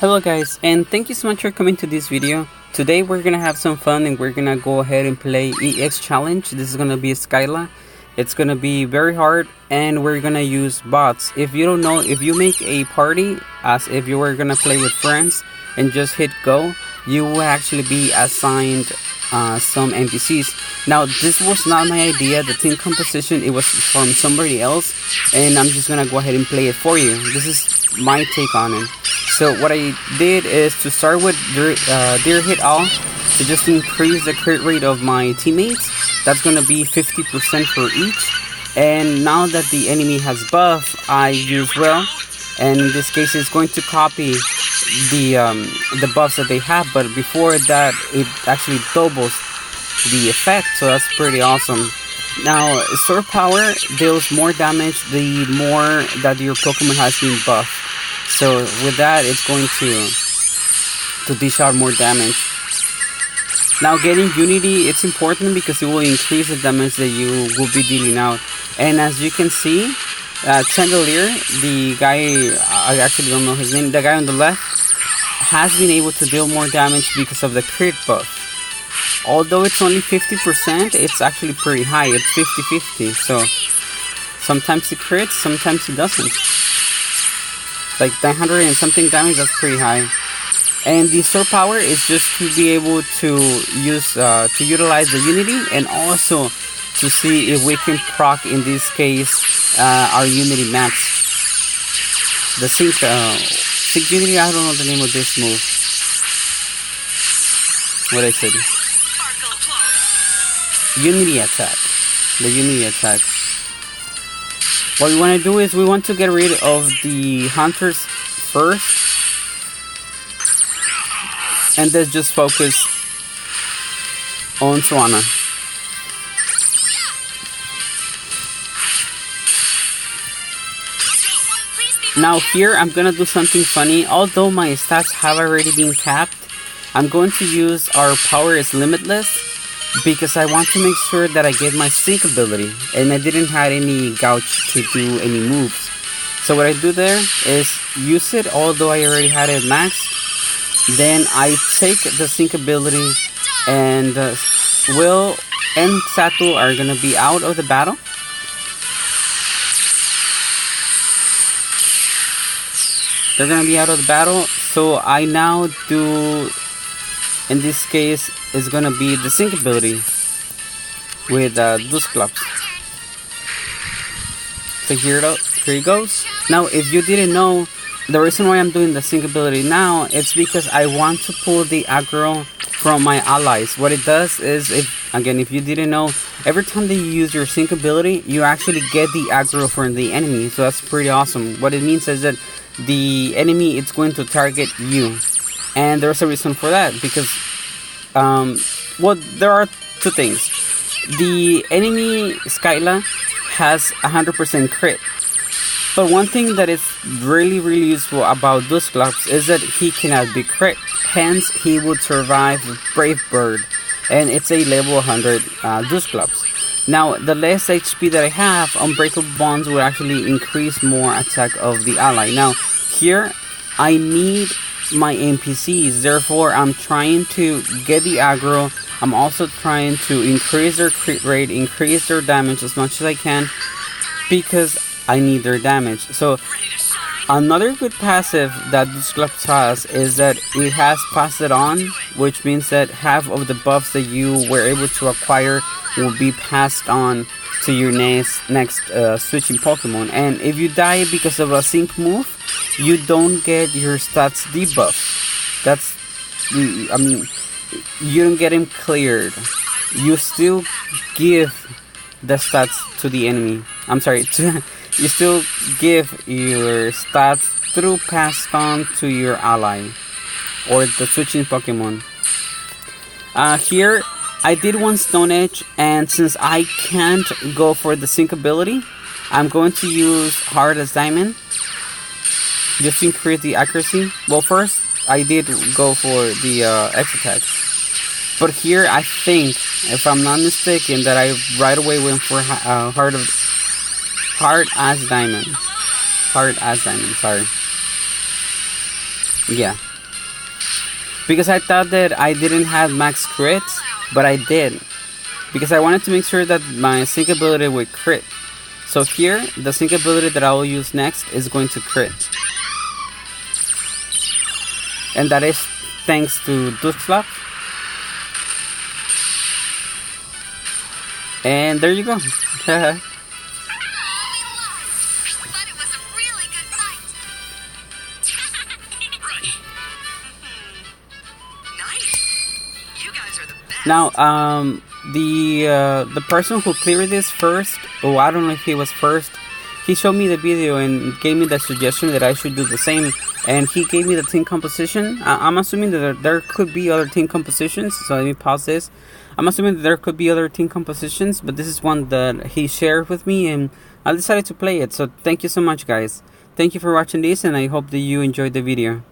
Hello guys, and thank you so much for coming to this video. Today we're gonna have some fun and we're gonna go ahead and play EX challenge. This is gonna be Skyla. It's gonna be very hard and we're gonna use bots. If you don't know, if you make a party as if you were gonna play with friends and just hit go, you will actually be assigned some NPCs. Now this was not my idea, the team composition, it was from somebody else, and I'm just gonna go ahead and play it for you. This is my take on it. So what I did is to start with deer hit all to just increase the crit rate of my teammates. That's gonna be 50% for each. And now that the enemy has buff, I use well, and in this case it's going to copy the buffs that they have, but before that it actually doubles the effect, so that's pretty awesome. Now sword power deals more damage the more that your Pokemon has been buffed. So with that, it's going to dish out more damage. Now getting Unity, it's important because it will increase the damage that you will be dealing out. And as you can see, Chandelier, the guy, I actually don't know his name, the guy on the left, has been able to deal more damage because of the crit buff. Although it's only 50%, it's actually pretty high. It's 50-50. So sometimes he crits, sometimes he doesn't. Like 900 and something damage, that's pretty high. And the sword power is just to be able to use to utilize the Unity, and also to see if we can proc, in this case, our Unity max. The sync Unity, I don't know the name of this move. What I said. Unity attack. The Unity attack. What we want to do is we want to get rid of the hunters first, and then just focus on Swana. Now here I'm gonna do something funny. Although my stats have already been capped, I'm going to use our power is limitless, because I want to make sure that I get my sync ability, and I didn't have any gouge to do any moves. So what I do there is use it, although I already had it maxed. Then I take the sync ability, and Will and Satu are gonna be out of the battle. They're gonna be out of the battle, so I now do, in this case, is gonna be the sync ability with Dusclops. So here it goes. Now, if you didn't know, the reason why I'm doing the sync ability now, it's because I want to pull the aggro from my allies. What it does is, if you didn't know, every time that you use your sync ability, you actually get the aggro from the enemy. So that's pretty awesome. What it means is that the enemy is going to target you, and there's a reason for that, because well, there are two things. The enemy Skyla has 100% crit, but one thing that is really useful about Dusclops is that he cannot be crit, hence he would survive Brave Bird, and it's a level 100 Dusclops. Now the less HP that I have, Unbreakable Bonds will actually increase more attack of the ally. Now here I need my NPCs, therefore I'm trying to get the aggro. I'm also trying to increase their crit rate, increase their damage as much as I can, because I need their damage. So another good passive that Dusclops has is that it has passed it on, which means that half of the buffs that you were able to acquire will be passed on to your next switching Pokemon. And if you die because of a sync move, you don't get your stats debuff. That's, I mean, you don't get him cleared. You still give the stats to the enemy. I'm sorry, you still give your stats through passed on to your ally or the switching Pokemon. Here I did one Stone Edge, and since I can't go for the sync ability, I'm going to use Hard as Diamond just to increase the accuracy. Well, first I did go for the X attack, but here I think, if I'm not mistaken, that I right away went for Hard as Diamond. Sorry. Yeah, because I thought that I didn't have max crits, but I did. Because I wanted to make sure that my sync ability would crit. So here, the sync ability that I will use next is going to crit. And that is thanks to Dusklock. And there you go. Now, the person who cleared this first, oh, I don't know if he was first, he showed me the video and gave me the suggestion that I should do the same, and he gave me the team composition. I'm assuming that there could be other team compositions, so let me pause this. I'm assuming that there could be other team compositions, but this is one that he shared with me, and I decided to play it. So thank you so much, guys. Thank you for watching this, and I hope that you enjoyed the video.